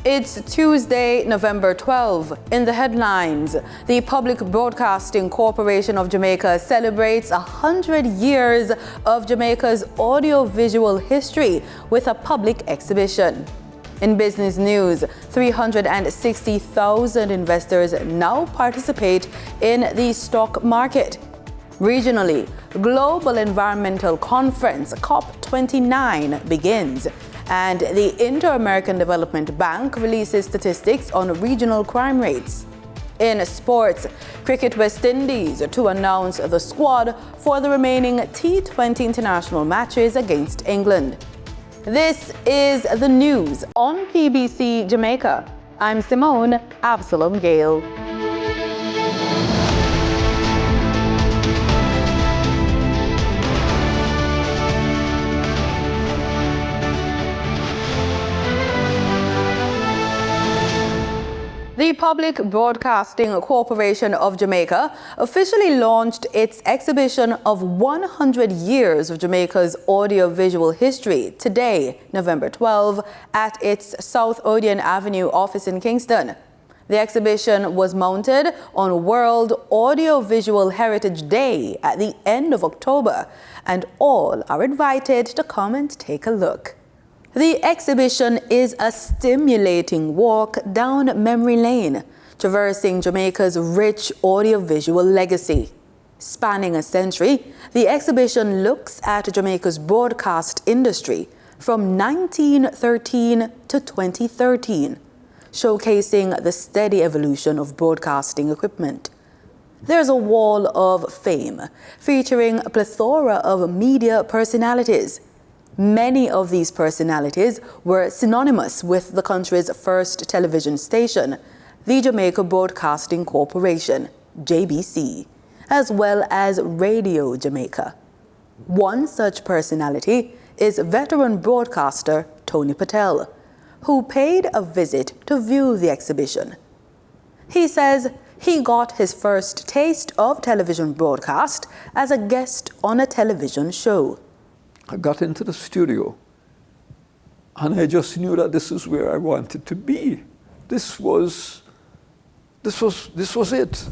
It's Tuesday, November 12. In the headlines, the Public Broadcasting Corporation of Jamaica celebrates 100 years of Jamaica's audiovisual history with a public exhibition. In business news, 360,000 investors now participate in the stock market. Regionally, Global Environmental Conference COP29 begins, and the Inter-American Development Bank releases statistics on regional crime rates. In sports, Cricket West Indies to announce the squad for the remaining T20 international matches against England. This is the news on PBC Jamaica. I'm Simone Absalom Gale. The Public Broadcasting Corporation of Jamaica officially launched its exhibition of 100 years of Jamaica's audiovisual history today, November 12, at its South Odeon Avenue office in Kingston. The exhibition was mounted on World Audiovisual Heritage Day at the end of October, and all are invited to come and take a look. The exhibition is a stimulating walk down memory lane, traversing Jamaica's rich audiovisual legacy. Spanning a century, the exhibition looks at Jamaica's broadcast industry from 1913 to 2013, showcasing the steady evolution of broadcasting equipment. There's a wall of fame featuring a plethora of media personalities. Many of these personalities were synonymous with the country's first television station, the Jamaica Broadcasting Corporation, JBC, as well as Radio Jamaica. One such personality is veteran broadcaster Tony Patel, who paid a visit to view the exhibition. He says he got his first taste of television broadcast as a guest on a television show. I got into the studio and I just knew that this is where I wanted to be. This was it.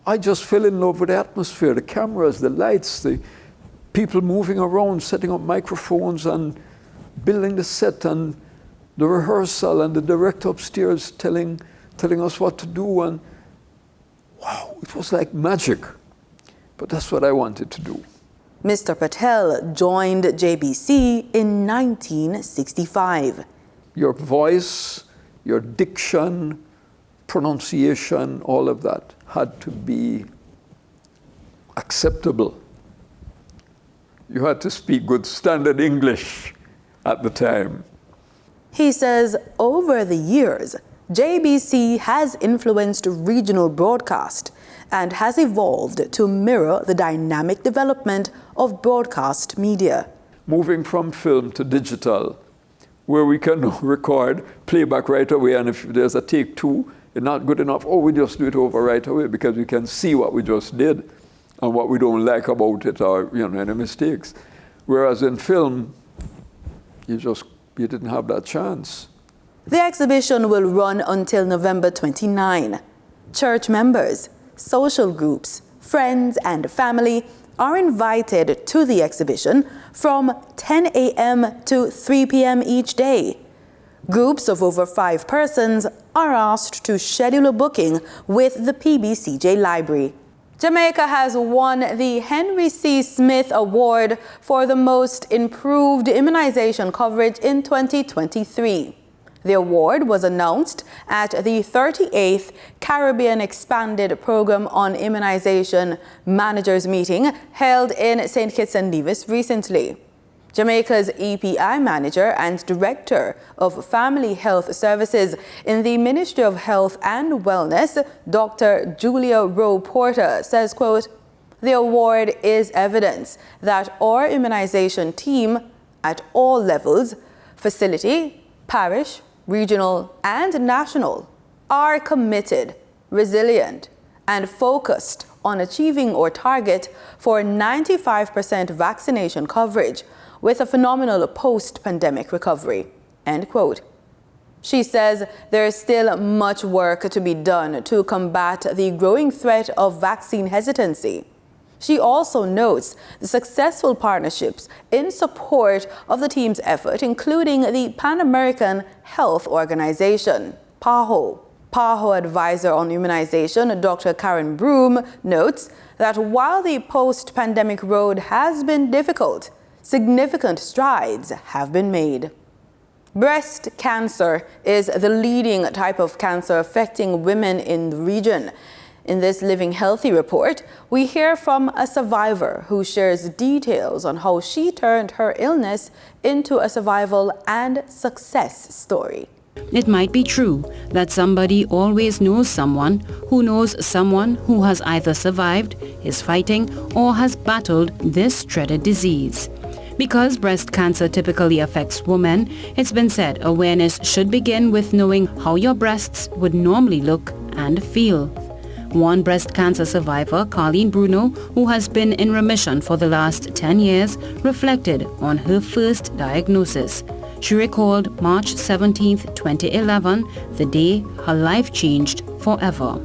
I just fell in love with the atmosphere, the cameras, the lights, the people moving around, setting up microphones and building the set and the rehearsal and the director upstairs telling us what to do, and wow, it was like magic. But that's what I wanted to do. Mr. Patel joined JBC in 1965. Your voice, your diction, pronunciation, all of that had to be acceptable. You had to speak good standard English at the time. He says over the years, JBC has influenced regional broadcast and has evolved to mirror the dynamic development of broadcast media. Moving from film to digital, where we can record, playback right away, and if there's a take two, it's not good enough, we just do it over right away because we can see what we just did and what we don't like about it, or any mistakes. Whereas in film, you didn't have that chance. The exhibition will run until November 29. Church members, social groups, friends and family are invited to the exhibition from 10 a.m. to 3 p.m. each day. Groups of over 5 persons are asked to schedule a booking with the PBCJ Library. Jamaica has won the Henry C. Smith Award for the most improved immunization coverage in 2023. The award was announced at the 38th Caribbean Expanded Program on Immunization Managers meeting held in St. Kitts and Nevis recently. Jamaica's EPI Manager and Director of Family Health Services in the Ministry of Health and Wellness, Dr. Julia Rowe Porter, says, quote, "The award is evidence that our immunization team at all levels, facility, parish, regional and national, are committed, resilient, and focused on achieving our target for 95% vaccination coverage with a phenomenal post-pandemic recovery," end quote. She says there is still much work to be done to combat the growing threat of vaccine hesitancy. She also notes the successful partnerships in support of the team's effort, including the Pan American Health Organization, PAHO. PAHO advisor on immunization, Dr. Karen Broom, notes that while the post-pandemic road has been difficult, significant strides have been made. Breast cancer is the leading type of cancer affecting women in the region. In this Living Healthy report, we hear from a survivor who shares details on how she turned her illness into a survival and success story. It might be true that somebody always knows someone who has either survived, is fighting, or has battled this dreaded disease. Because breast cancer typically affects women, it's been said awareness should begin with knowing how your breasts would normally look and feel. One breast cancer survivor, Colleen Bruno, who has been in remission for the last 10 years, reflected on her first diagnosis. She recalled March 17, 2011, the day her life changed forever.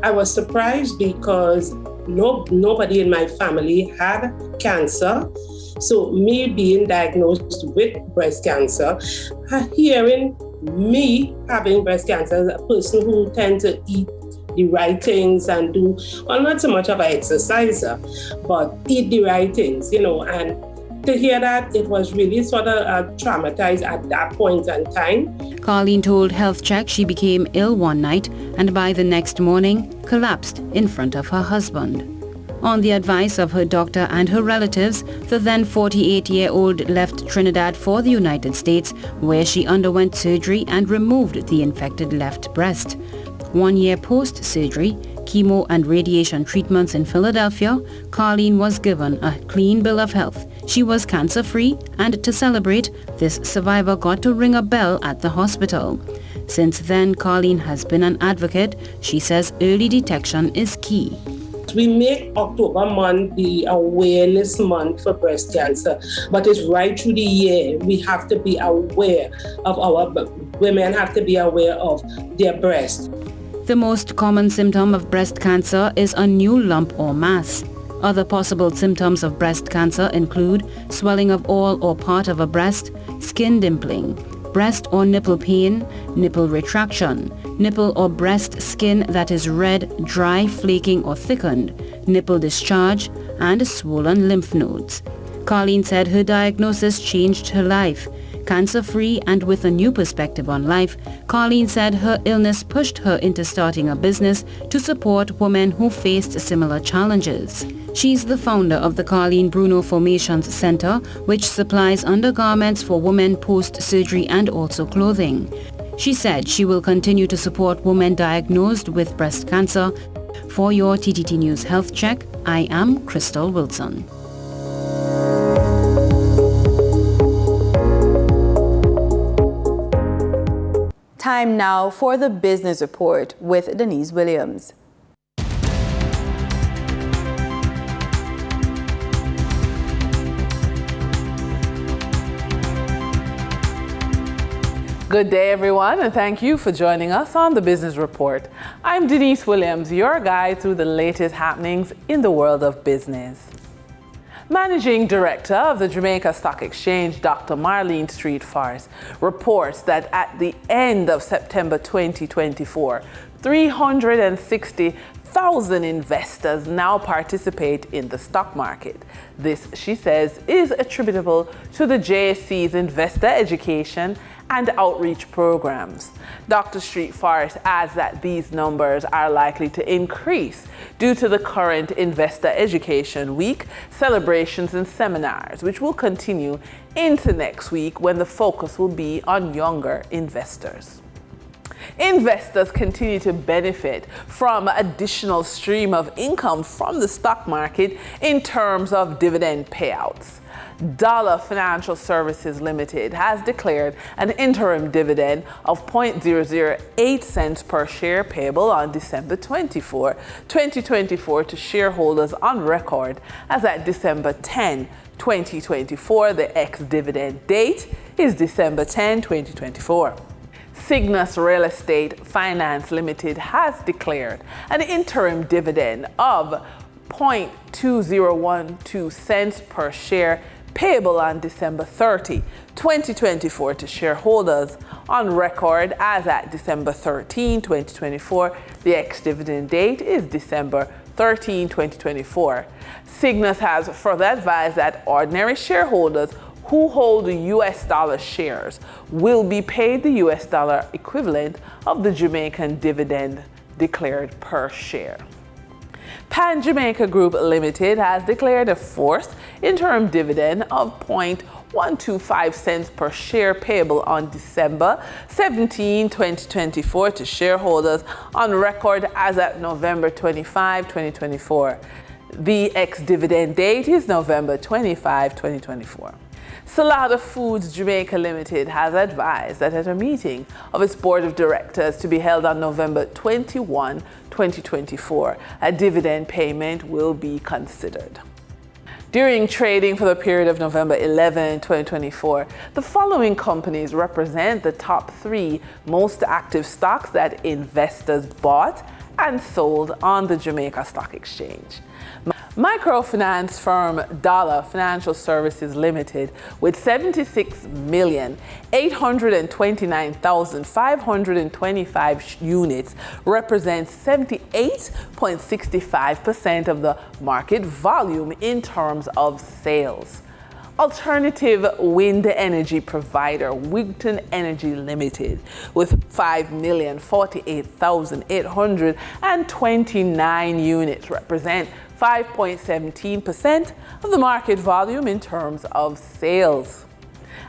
I was surprised because nobody in my family had cancer. So me being diagnosed with breast cancer, hearing me having breast cancer as a person who tends to eat the right things and do, well, not so much of an exerciser, but eat the right things, and to hear that, it was really sort of traumatized at that point in time. Colleen told Health Check she became ill one night and by the next morning collapsed in front of her husband. On the advice of her doctor and her relatives, the then 48-year-old left Trinidad for the United States, where she underwent surgery and removed the infected left breast. 1 year post-surgery, chemo and radiation treatments in Philadelphia, Colleen was given a clean bill of health. She was cancer-free, and to celebrate, this survivor got to ring a bell at the hospital. Since then, Colleen has been an advocate. She says early detection is key. We make October month the awareness month for breast cancer, but it's right through the year. We have to be aware of women have to be aware of their breast. The most common symptom of breast cancer is a new lump or mass. Other possible symptoms of breast cancer include swelling of all or part of a breast, skin dimpling, breast or nipple pain, nipple retraction, nipple or breast skin that is red, dry, flaking or thickened, nipple discharge, and swollen lymph nodes. Colleen said her diagnosis changed her life. Cancer-free and with a new perspective on life, Colleen said her illness pushed her into starting a business to support women who faced similar challenges. She's the founder of the Colleen Bruno Formations Center, which supplies undergarments for women post-surgery and also clothing. She said she will continue to support women diagnosed with breast cancer. For your TTT News Health Check, I am Crystal Wilson. Time now for the Business Report with Denise Williams. Good day, everyone, and thank you for joining us on the Business Report. I'm Denise Williams, your guide through the latest happenings in the world of business. Managing Director of the Jamaica Stock Exchange, Dr. Marlene Street Forrest, reports that at the end of September 2024, 360,000 investors now participate in the stock market. This, she says, is attributable to the JSC's investor education and outreach programs. Dr. Street Forrest adds that these numbers are likely to increase due to the current Investor Education Week celebrations and seminars, which will continue into next week when the focus will be on younger investors. Investors continue to benefit from additional stream of income from the stock market in terms of dividend payouts. Dollar Financial Services Limited has declared an interim dividend of 0.008 cents per share payable on December 24, 2024 to shareholders on record as at December 10, 2024. The ex-dividend date is December 10, 2024. Cygnus Real Estate Finance Limited has declared an interim dividend of 0.2012 cents per share payable on December 30, 2024 to shareholders on record as at December 13, 2024. The ex-dividend date is December 13, 2024. Cygnus has further advised that ordinary shareholders who hold US dollar shares will be paid the US dollar equivalent of the Jamaican dividend declared per share. Pan Jamaica Group Limited has declared a fourth interim dividend of 0.125 cents per share payable on December 17, 2024 to shareholders on record as at November 25, 2024. The ex-dividend date is November 25, 2024. Salada Foods Jamaica Limited has advised that at a meeting of its board of directors to be held on November 21, 2024, a dividend payment will be considered. During trading for the period of November 11, 2024, the following companies represent the top 3 most active stocks that investors bought and sold on the Jamaica Stock Exchange. Microfinance firm Dollar Financial Services Limited with 76,829,525 units represents 78.65% of the market volume in terms of sales. Alternative wind energy provider Wigton Energy Limited with 5,048,829 units represent 5.17% of the market volume in terms of sales.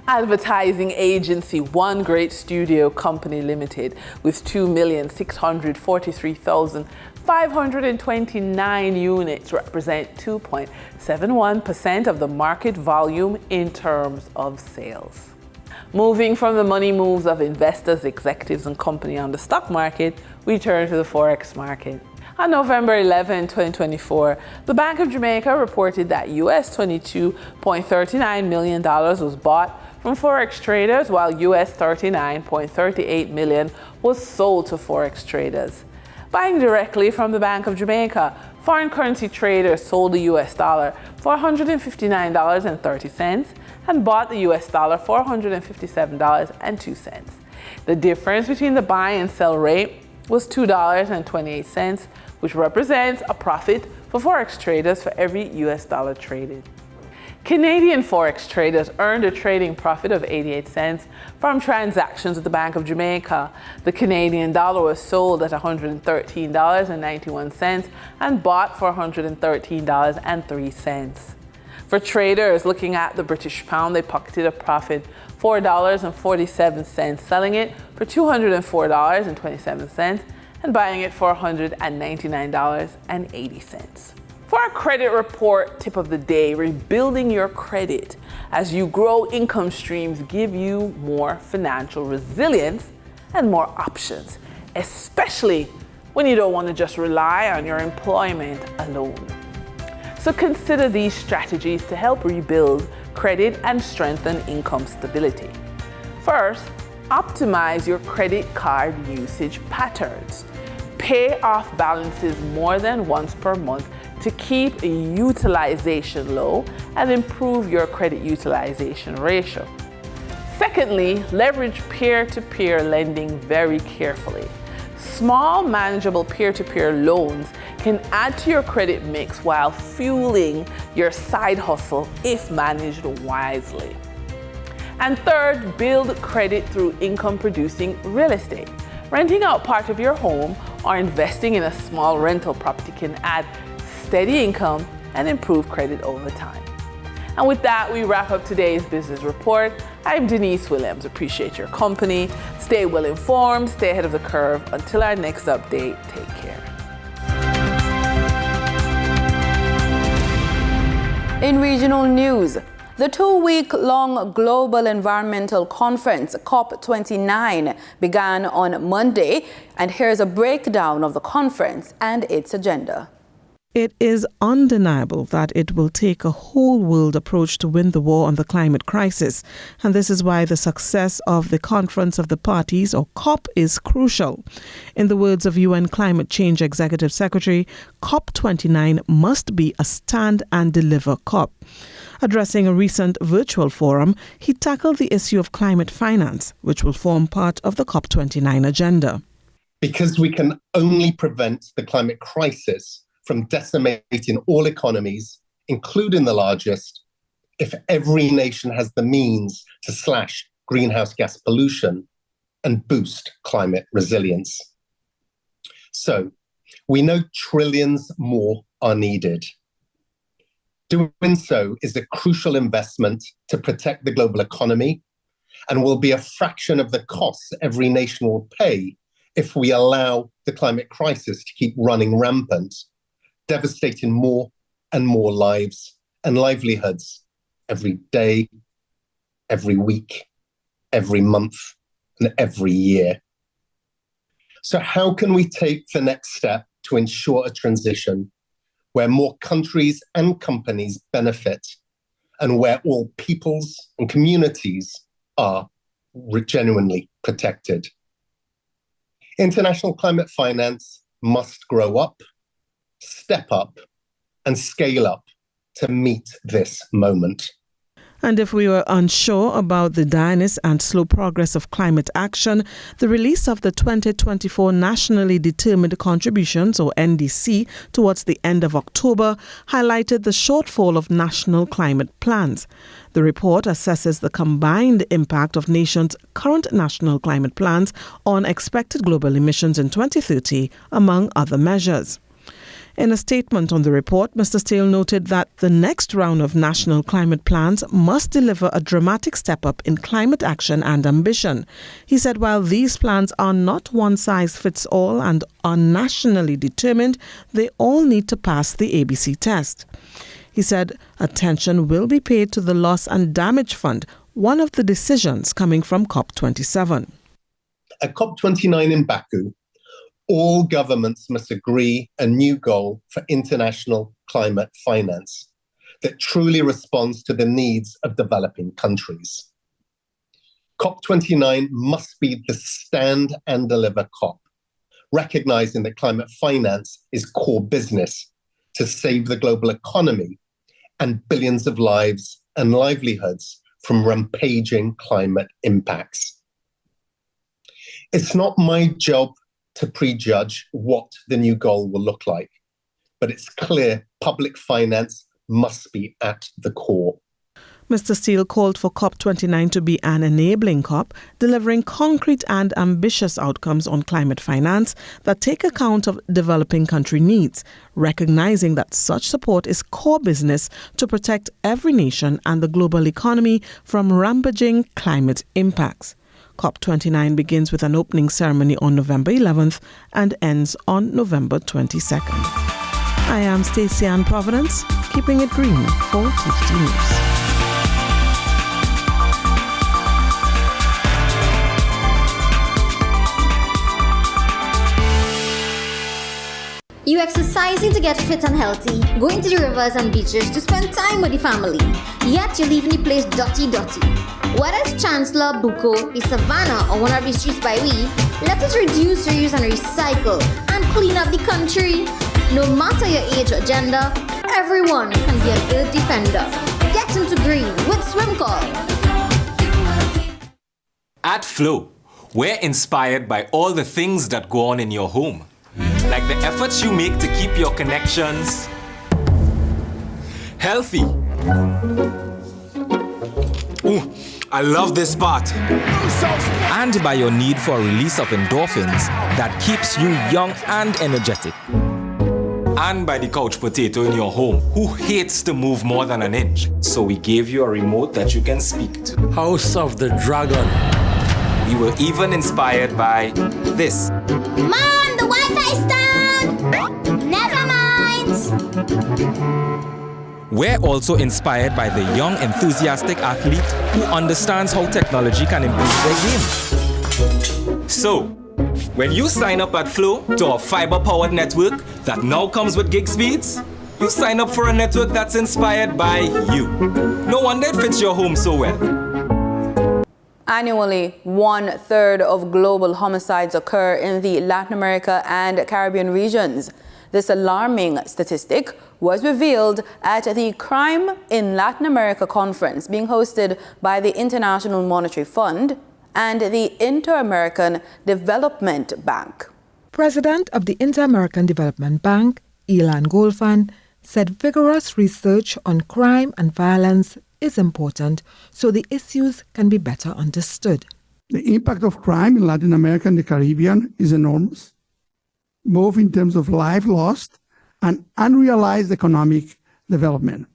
Advertising agency One Great Studio Company Limited with 2,643,529 units represent 2.71% of the market volume in terms of sales. Moving from the money moves of investors, executives, and company on the stock market, we turn to the Forex market. On November 11, 2024, the Bank of Jamaica reported that US $22.39 million was bought from Forex traders, while US $39.38 million was sold to Forex traders. Buying directly from the Bank of Jamaica, foreign currency traders sold the US dollar for $159.30 and bought the US dollar for $157.02. The difference between the buy and sell rate was $2.28, which represents a profit for Forex traders for every US dollar traded. Canadian Forex traders earned a trading profit of 88 cents from transactions with the Bank of Jamaica. The Canadian dollar was sold at $113.91 and bought for $113.03. For traders looking at the British pound, they pocketed a profit $4.47, selling it for $204.27 and buying it for $199.80. For our credit report tip of the day, rebuilding your credit as you grow income streams give you more financial resilience and more options, especially when you don't want to just rely on your employment alone. So consider these strategies to help rebuild credit and strengthen income stability. First, optimize your credit card usage patterns. Pay off balances more than once per month to keep utilization low and improve your credit utilization ratio. Secondly, leverage peer-to-peer lending very carefully. Small, manageable peer-to-peer loans can add to your credit mix while fueling your side hustle if managed wisely. And third, build credit through income-producing real estate. Renting out part of your home or investing in a small rental property can add steady income and improve credit over time. And with that, we wrap up today's business report. I'm Denise Williams. Appreciate your company. Stay well informed, stay ahead of the curve. Until our next update, take care. In regional news, the 2-week-long Global Environmental Conference, COP29, began on Monday, and here's a breakdown of the conference and its agenda. It is undeniable that it will take a whole world approach to win the war on the climate crisis, and this is why the success of the Conference of the Parties, or COP, is crucial. In the words of UN Climate Change Executive Secretary, COP29 must be a stand and deliver COP. Addressing a recent virtual forum, he tackled the issue of climate finance, which will form part of the COP29 agenda. Because we can only prevent the climate crisis from decimating all economies, including the largest, if every nation has the means to slash greenhouse gas pollution and boost climate resilience. So, we know trillions more are needed. Doing so is a crucial investment to protect the global economy and will be a fraction of the costs every nation will pay if we allow the climate crisis to keep running rampant, devastating more and more lives and livelihoods every day, every week, every month, and every year. So how can we take the next step to ensure a transition where more countries and companies benefit and where all peoples and communities are genuinely protected? International climate finance must grow up, step up, and scale up to meet this moment. And if we were unsure about the dryness and slow progress of climate action, the release of the 2024 Nationally Determined Contributions, or NDC, towards the end of October highlighted the shortfall of national climate plans. The report assesses the combined impact of nations' current national climate plans on expected global emissions in 2030, among other measures. In a statement on the report, Mr. Steele noted that the next round of national climate plans must deliver a dramatic step up in climate action and ambition. He said while these plans are not one size fits all and are nationally determined, they all need to pass the ABC test. He said attention will be paid to the Loss and Damage Fund, one of the decisions coming from COP27. At COP29 in Baku, all governments must agree a new goal for international climate finance that truly responds to the needs of developing countries. COP29 must be the stand and deliver COP, recognizing that climate finance is core business to save the global economy and billions of lives and livelihoods from rampaging climate impacts. It's not my job to prejudge what the new goal will look like, but it's clear public finance must be at the core. Mr. Steele called for COP29 to be an enabling COP, delivering concrete and ambitious outcomes on climate finance that take account of developing country needs, recognizing that such support is core business to protect every nation and the global economy from rampaging climate impacts. COP29 begins with an opening ceremony on November 11th and ends on November 22nd. I am Stacey Ann Providence, keeping it green for TFT News. You exercising to get fit and healthy, going to the rivers and beaches to spend time with the family, yet you're leaving the place dirty. Whether it's Chancellor, Buko, the Savannah, or one of the streets by we, let us reduce, reuse, and recycle, and clean up the country. No matter your age or gender, everyone can be an earth defender. Get into green with Swim Call. At Flow, we're inspired by all the things that go on in your home. Like the efforts you make to keep your connections healthy. Ooh, I love this part. And by your need for a release of endorphins that keeps you young and energetic. And by the couch potato in your home who hates to move more than an inch. So we gave you a remote that you can speak to. House of the Dragon. We were even inspired by this. Mom, the Wi-Fi's down! Never mind! We're also inspired by the young, enthusiastic athlete who understands how technology can improve their game. So, When you sign up at Flow to a fiber-powered network that now comes with gig speeds, you sign up for a network that's inspired by you. No wonder it fits your home so well. Annually, 1/3 of global homicides occur in the Latin America and Caribbean regions. This alarming statistic was revealed at the Crime in Latin America conference being hosted by the International Monetary Fund and the Inter-American Development Bank. President of the Inter-American Development Bank, Ilan Golfan, said vigorous research on crime and violence is important so the issues can be better understood. The impact of crime in Latin America and the Caribbean is enormous, both in terms of life lost and unrealized economic development.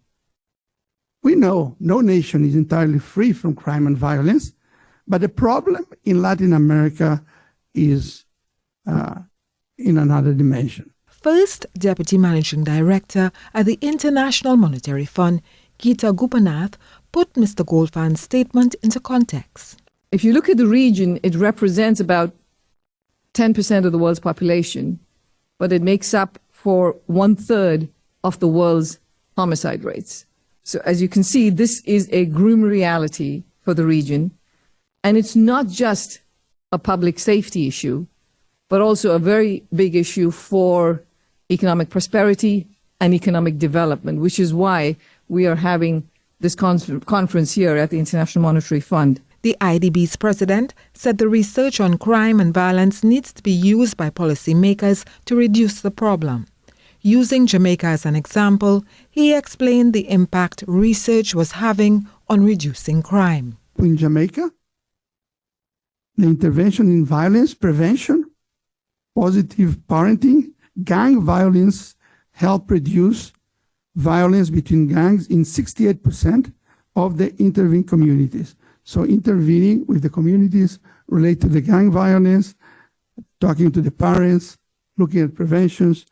We know no nation is entirely free from crime and violence, but the problem in Latin America is in another dimension. First Deputy Managing Director at the International Monetary Fund, Geeta Gopinath, put Mr. Golfan's statement into context. If you look at the region, it represents about 10% of the world's population, but it makes up for 1/3 of the world's homicide rates. So as you can see, this is a grim reality for the region. And it's not just a public safety issue, but also a very big issue for economic prosperity and economic development, which is why we are having this conference here at the International Monetary Fund. The IDB's president said the research on crime and violence needs to be used by policymakers to reduce the problem. Using Jamaica as an example, he explained the impact research was having on reducing crime. In Jamaica, the intervention in violence prevention, positive parenting, gang violence help reduce violence between gangs in 68% of the intervened communities. So intervening with the communities related to the gang violence, talking to the parents, looking at preventions,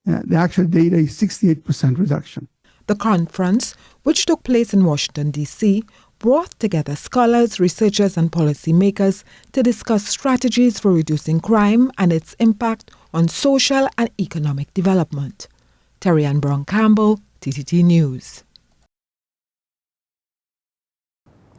the actual data is 68% reduction. The conference, which took place in Washington, D.C., brought together scholars, researchers and policymakers to discuss strategies for reducing crime and its impact on social and economic development. Terry Ann Brown-Campbell, TTT News.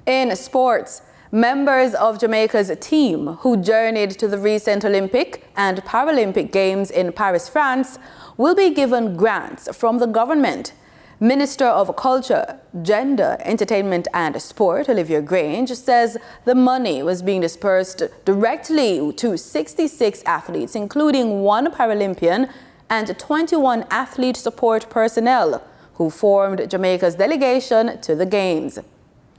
In sports, members of Jamaica's team who journeyed to the recent Olympic and Paralympic Games in Paris, France, will be given grants from the government. Minister of Culture, Gender, Entertainment and Sport, Olivia Grange, says the money was being dispersed directly to 66 athletes, including 1 Paralympian and 21 athlete support personnel who formed Jamaica's delegation to the Games.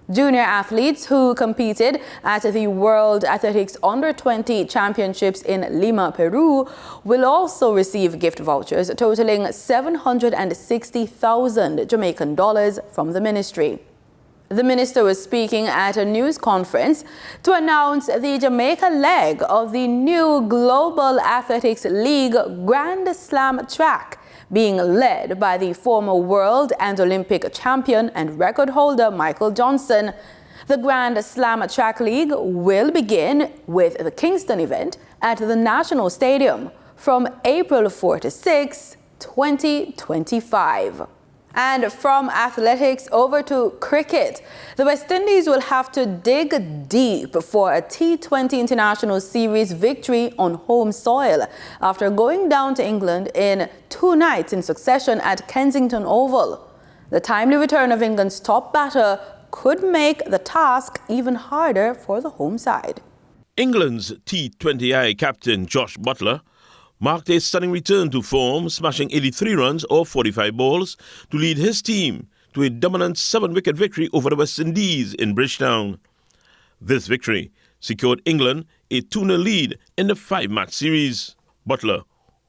Junior athletes who competed at the World Athletics Under-20 Championships in Lima, Peru, will also receive gift vouchers totaling 760,000 Jamaican dollars from the ministry. The minister was speaking at a news conference to announce the Jamaica leg of the new Global Athletics League Grand Slam track, being led by the former world and Olympic champion and record holder Michael Johnson. The Grand Slam Track League will begin with the Kingston event at the National Stadium from April 4 to 6, 2025. And from athletics over to cricket, the West Indies will have to dig deep for a T20 International Series victory on home soil after going down to England in 2 nights in succession at Kensington Oval. The timely return of England's top batter could make the task even harder for the home side. England's T20I captain Josh Buttler marked a stunning return to form, smashing 83 runs off 45 balls to lead his team to a dominant 7-wicket victory over the West Indies in Bridgetown. This victory secured England a 2-0 lead in the 5-match series. Buttler,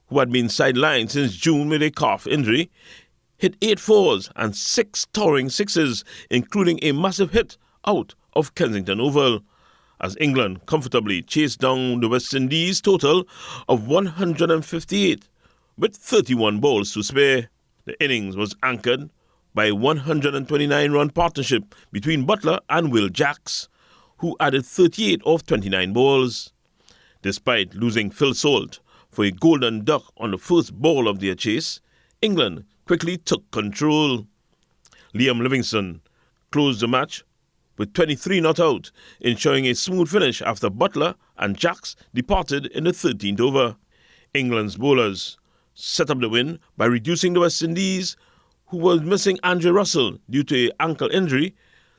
who had been sidelined since June with a calf injury, hit 8 fours and 6 towering sixes, including a massive hit out of Kensington Oval, as England comfortably chased down the West Indies total of 158 with 31 balls to spare. The innings was anchored by a 129-run partnership between Buttler and Will Jacks, who added 38 off 29 balls. Despite losing Phil Salt for a golden duck on the first ball of their chase, England quickly took control. Liam Livingston closed the match with 23 not out, ensuring a smooth finish after Butler and Jacks departed in the 13th over. England's bowlers set up the win by reducing the West Indies, who was missing Andre Russell due to an ankle injury,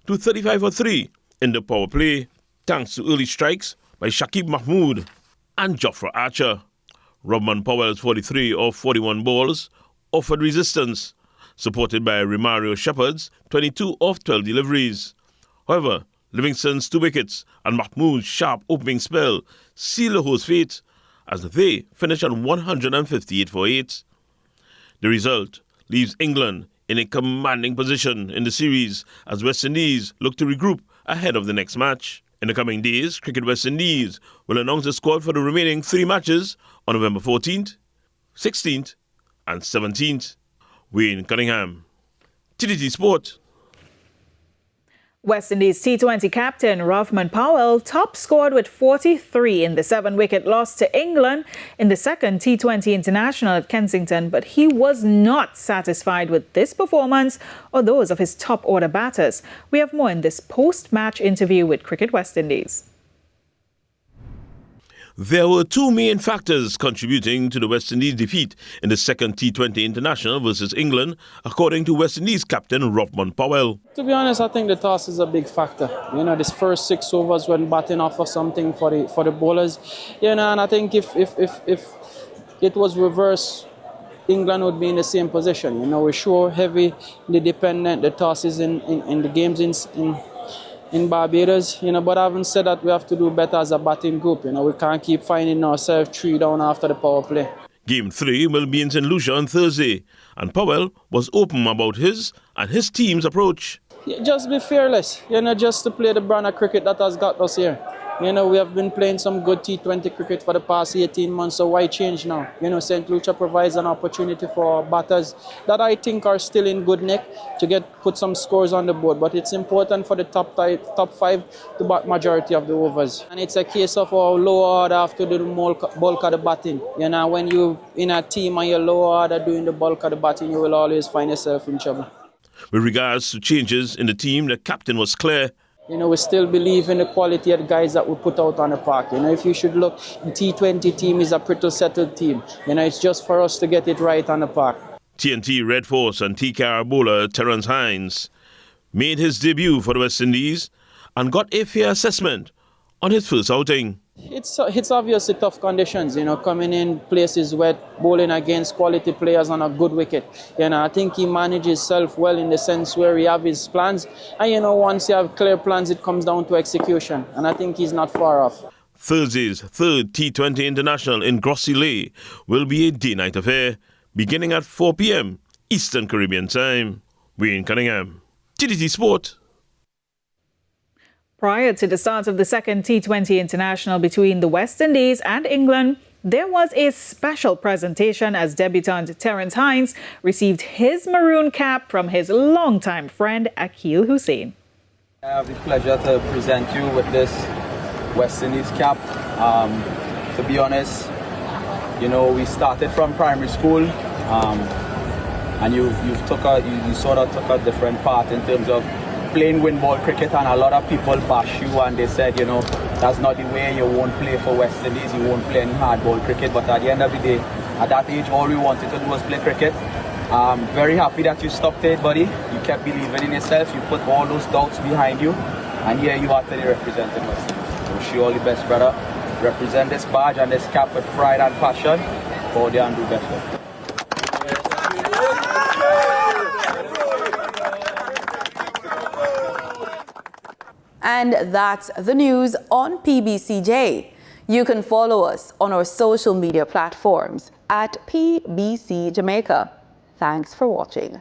to 35 for 3 in the power play, thanks to early strikes by Shakib Mahmood and Jofra Archer. Robman Powell's 43 of 41 balls offered resistance, supported by Romario Shepherd's 22 of 12 deliveries. However, Livingston's 2 wickets and Mahmood's sharp opening spell sealed the host's fate as they finished on 158 for 8. The result leaves England in a commanding position in the series as West Indies look to regroup ahead of the next match. In the coming days, Cricket West Indies will announce the squad for the remaining 3 matches on November 14th, 16th and 17th. Wayne Cunningham, TDT Sport. West Indies T20 captain Rovman Powell top scored with 43 in the 7-wicket loss to England in the second T20 International at Kensington, but he was not satisfied with this performance or those of his top-order batters. We have more in this post-match interview with Cricket West Indies. There were 2 main factors contributing to the West Indies' defeat in the second T20 International versus England, according to West Indies captain Rovman Powell. To be honest, I think the toss is a big factor. You know, this first 6 overs when batting offer something for the bowlers. You know, and I think if it was reversed, England would be in the same position. You know, we're sure heavy, dependent, the tosses in the games in Barbados, you know, but having said that, we have to do better as a batting group. You know, we can't keep finding ourselves 3 down after the power play. Game 3 will be in St. Lucia on Thursday, and Powell was open about his and his team's approach. Yeah, just be fearless, you know, just to play the brand of cricket that has got us here. You know, we have been playing some good T20 cricket for the past 18 months, so why change now? You know, St. Lucia provides an opportunity for our batters that I think are still in good nick to put some scores on the board, but it's important for the top 5 to bat majority of the overs. And it's a case of our lower order have to do the bulk of the batting. You know, when you're in a team and your lower order doing the bulk of the batting, you will always find yourself in trouble. With regards to changes in the team, the captain was clear. You know, we still believe in the quality of the guys that we put out on the park. You know, if you should look, the T20 team is a pretty settled team. You know, it's just for us to get it right on the park. TNT Red Force and TKR bowler Terence Hines made his debut for the West Indies and got a fair assessment on his first outing. It's obviously tough conditions, you know, coming in places wet, bowling against quality players on a good wicket. You know, I think he manages himself well in the sense where he have his plans. And, you know, once you have clear plans, it comes down to execution. And I think he's not far off. Thursday's 3rd T20 International in Grossi Lay will be a day-night affair, beginning at 4 p.m. Eastern Caribbean time. Wayne Cunningham, TDT Sport. Prior to the start of the second T20 International between the West Indies and England, there was a special presentation as debutant Terence Hines received his maroon cap from his longtime friend Akil Hussain. I have the pleasure to present you with this West Indies cap. To be honest, you know, we started from primary school, and you sort of took a different path in terms of playing wind ball cricket, and a lot of people bash you and they said, you know, that's not the way, you won't play for West Indies, you won't play any hard ball cricket. But at the end of the day, at that age, all we wanted to do was play cricket. I'm very happy that you stuck to it, buddy. You kept believing in yourself, you put all those doubts behind you, and here you are today representing West Indies. I wish you all the best, brother. Represent this badge and this cap with pride and passion. Go there and do best work. And that's the news on PBCJ. You can follow us on our social media platforms at PBCJamaica. Thanks for watching.